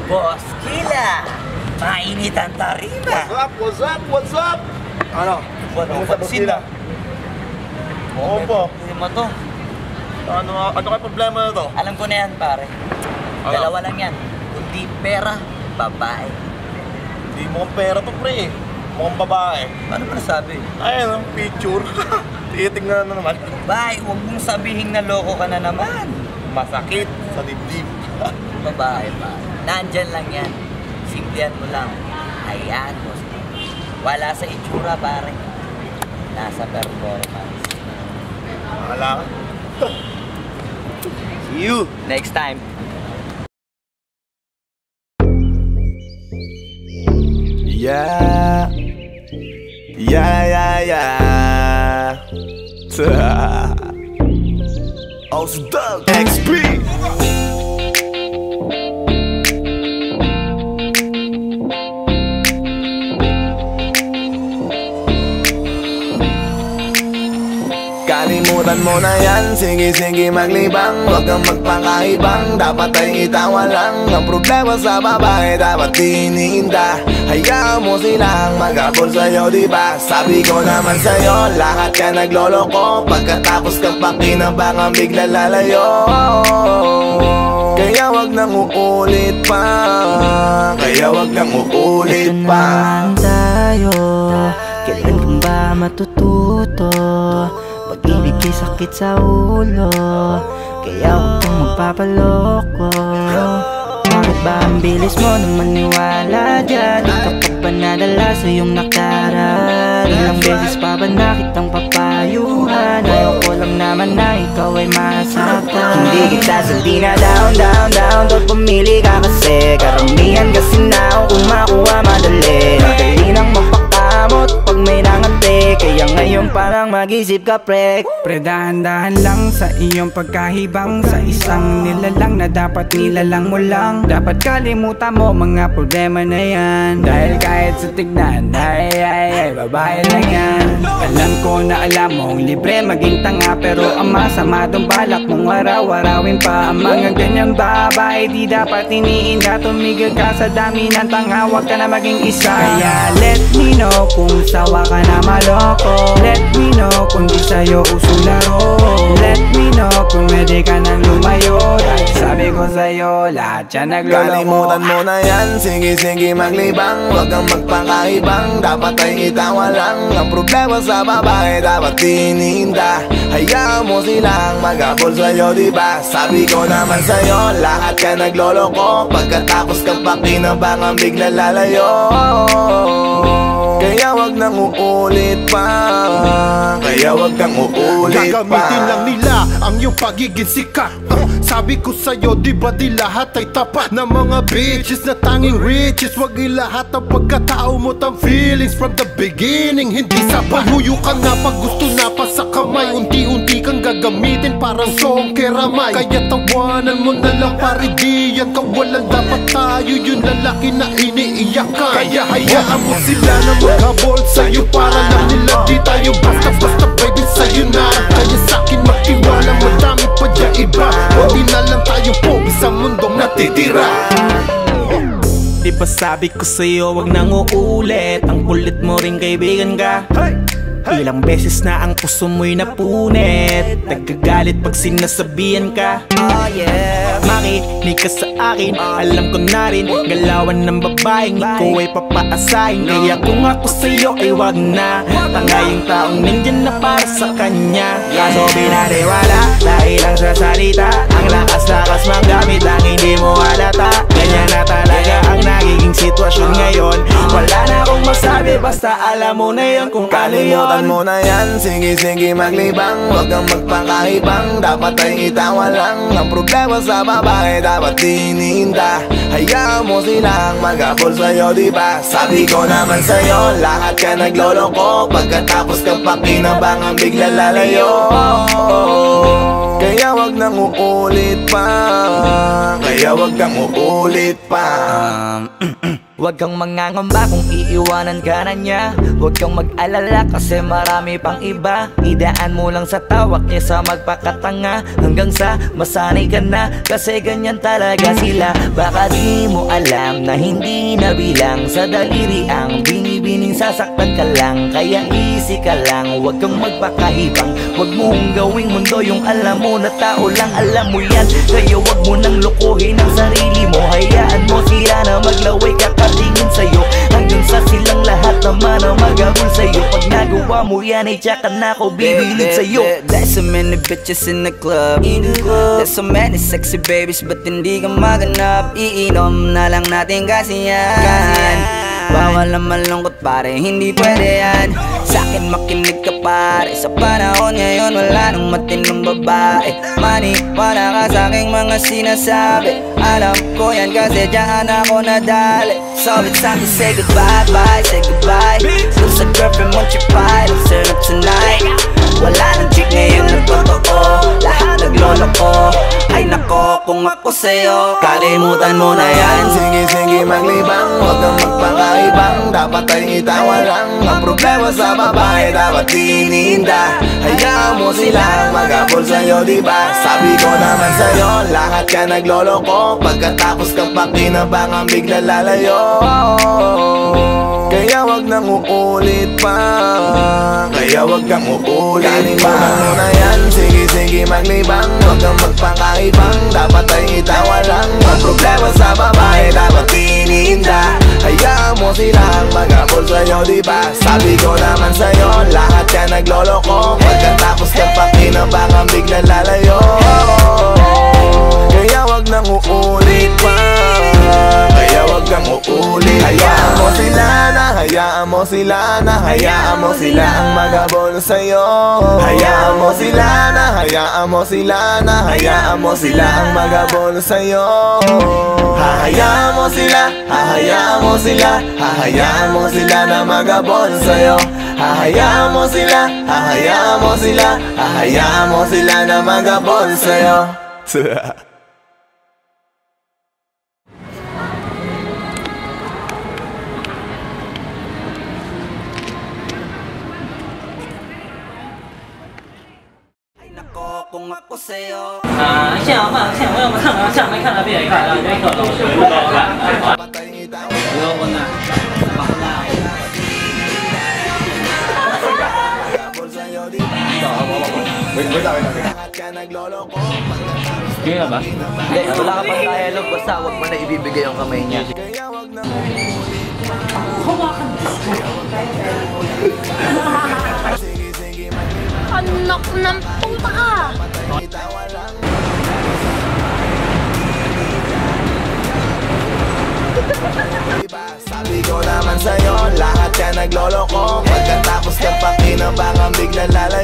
Boss Kila, mainit ang tarima. What's up? What's up? Ano? Ano sa Kila? Oo po. Hindi mo to. Ano kayo problema na to? Alam ko na yan, pare. Dalawa lang yan. Kundi pera, babae. Hindi mo pera to, pre. Mukhang babae. Ano ba nasabi? Ayun, picture. Titingnan na naman. Babae, huwag mong sabihin na loko ka na naman. Masakit sa dibdib. Babae pa. Nandyan lang yan. Simplihan mo lang. Hayaan mo. Wala sa itsura, pare. Nasa performance. Wala ka. See you next time. Yeah. Doug XP. Kalimutan mo na yan, sige maglibang. Huwag kang magpakaibang, dapat ay itawa lang. Ang problema sa babae, dapat tinihinda. Hayaan mo silang mag-abol sa'yo, diba? Sabi ko naman sa'yo, lahat ka nagloloko. Pagkatapos kang pakinabangan, bigla lalayo. Kaya wag nang uulit pa. Kaya wag nang uulit pa. Ito naman tayo, kailan kang ba matututo? Pag-ibig ay sakit sa ulo, kaya huwag kang magpapaloko. Bakit ba ang bilis mo na maniwala dyan? Di ka pa ba nadala sa iyong nakaraan? Ilang beses pa ba nakitang papayuhan? Ayaw ko lang naman na ikaw ay masaktan. Hindi kita sa di na down Don't pumili ka kasi karamihan kasi na kung makuha madali. Madali nang mapakamot pag may nangante. Kaya ngayon parang mag-isip ka, pre. Pre, dahan-dahan lang sa iyong pagkahibang. Sa isang nilalang na dapat nilalang mo lang. Dapat kalimutan mo mga problema na yan. Dahil kahit sa tignan, ay, babae lang yan. Alam ko na alam mong libre maging tanga, pero ang masama dong balak mong araw-arawin pa. Ang mga ganyang babae di dapat iniinda. Tumigil ka sa dami ng tanga, wag ka na maging isa. Kaya let me know kung sawa ka na maloko. Let me know kung di sa'yo uso laro. Let me know kung pwede ka nang lumayo. Dahil sabi ko sa'yo, lahat yan nagloloko. Kalimutan mo na yan, sige maglibang. Huwag kang magpakaibang, dapat ay itawa lang. Ang problema sa babae, dapat tinihinda. Hayaan mo silang mag-abol sa'yo, diba? Sabi ko naman sa'yo, lahat ka nagloloko. Pagkatapos kang pakinabangan, bigla lalayo. Kaya wag nang uulit pa. Kaya wag kang uulit pa. Gagamitin lang nila ang iyong pagiging sikat. Sabi ko sa'yo, di ba di lahat ay tapat na mga bitches na tanging riches? Wag ilahat ang pagkatao mo tang feelings from the beginning. Hindi sapat, huyo ka na pag gusto na pa sa kamay. Unti-unti kang gagamitin parang song keramay. Kaya tawanan mo na lang pare, di yan kawalan. Dapat tayo yung lalaki na iniiyakan. Kaya hayaan mo sila na maghabol sa'yo, para lang nila di tayo basta-basta baby sa'yo na. Kaya sa'kin magtiwala, madami pa dyan iba. Hindi na lang tayong pogi sa mundong natitira. Di ba sabi ko sa'yo, wag nang uulit. Ang kulit mo rin kaibigan ka. Ilang beses na ang puso mo'y napunit. Nagkagalit pag sinasabihan ka. Oh yeah. Makinig ka sa akin, alam ko na rin galawan ng babaeng ikaw ay papaasahin. Kaya kung ako sa'yo ay wag na. Tanga yung taong nandyan na para sa kanya. Kaso binariwala dahil lang sa salita. Ang lakas-lakas manggamit lang hindi mo halata. Ganyan na talaga ang nagiging sitwasyon ngayon. Wala na akong masabi, basta alam mo na yun kung ano yun. Kalimutan mo na yan, sige maglibang. Huwag kang magpakaibang, dapat ay itawa lang. Ang problema sa babae, dapat tinihinda. Hayaan mo silang mag-abol sa'yo, diba? Sabi ko naman sa'yo, lahat ka nagloloko. Pagkatapos kang pakinabangan, bigla lalayo. Kaya wag nang uulit pa. Kaya wag kang uulit pa. Huwag kang mangangamba kung iiwanan ka na niya. Huwag kang mag-alala kasi marami pang iba. Idaan mo lang sa tawag kesa magpakatanga, hanggang sa masanay ka na, kasi ganyan talaga sila. Baka di mo alam na hindi nabilang sa daliri ang binibining sasaktan ka lang. Kaya easy ka lang, huwag kang magpakahibang. Huwag mong gawing mundo yung alam mo na tao lang alam mo yan. Kaya huwag mo nang lokohin ang sarili mo. Hayaan mo sila na maglaway kakatingin sa'yo, hanggang sa silang lahat naman ang magagol sa'yo. Pag nagawa mo yan ay tsaka na ako bibilid sa'yo. There's so many bitches in the club. There's so many sexy babies, but hindi ka maganap. Iinom na lang natin kasi yan. Bawal na malungkot pare, hindi pwede yan. Sa'kin makinig ka pare, sa panahon ngayon wala nang matinong babae. Maniwala ka sa'king mga sinasabi, alam ko yan kasi dyan ako nadali. So it's time to say goodbye, bye, say goodbye. Kung sa girlfriend mo chipay, let's turn up tonight. Wala nang chick ngayon na totoo, lahat naglolo ko. Ay nako, kung ako sa'yo, kalimutan mo na yan. Sige maglibang, huwag kang magpakaibang. Dapat ay itawa lang, ang problema sa babae dapat tininda. Hayaan mo silang mag-abol sa'yo, diba? Sabi ko naman sa'yo, lahat ka nagloloko. Pagkatapos kang pakinabangan bigla lalayo. Kaya wag nang uulit pa, kaya wag kang uulit pa. Mo na yan, sige maglibang, huwag kang magpakaibang. Dapat ay itawa lang, ang problema sa babae dapat tininda. Hayaan mo silang mag-abol sa'yo, diba? Sabi ko naman sa'yo, lahat ka nagloloko. Pagkatapos kang pakinabangan bigla lalayo. Kaya wag nang uulit pa, kaya wag kang uulit. Hayaan mo sila na, hayaan mo sila na, hayaan mo sila ang mag-abol sa'yo. Hayaan mo sila na, hayaan mo sila na, hayaan mo sila ang mag-abol sa'yo. Hahayaan mo sila, hahayaan mo sila, hahayaan mo sila na mag-abol sa'yo. Hahayaan mo sila, hahayaan mo sila, hahayaan mo sila na mag-abol sa'yo. Kung ako sa'yo, 想嘛，想我们看了，想没看了，别看了，别看了，不搞了。有我呢，Sige na ba? Hindi, wala ka pang dialogue, basta huwag mo na ibibigay yung kamay niya. Anak ng puta ka! Sabi ko naman sa'yo, lahat ka nagloloko. Pagkatapos kang pakinabangan bigla lalayo.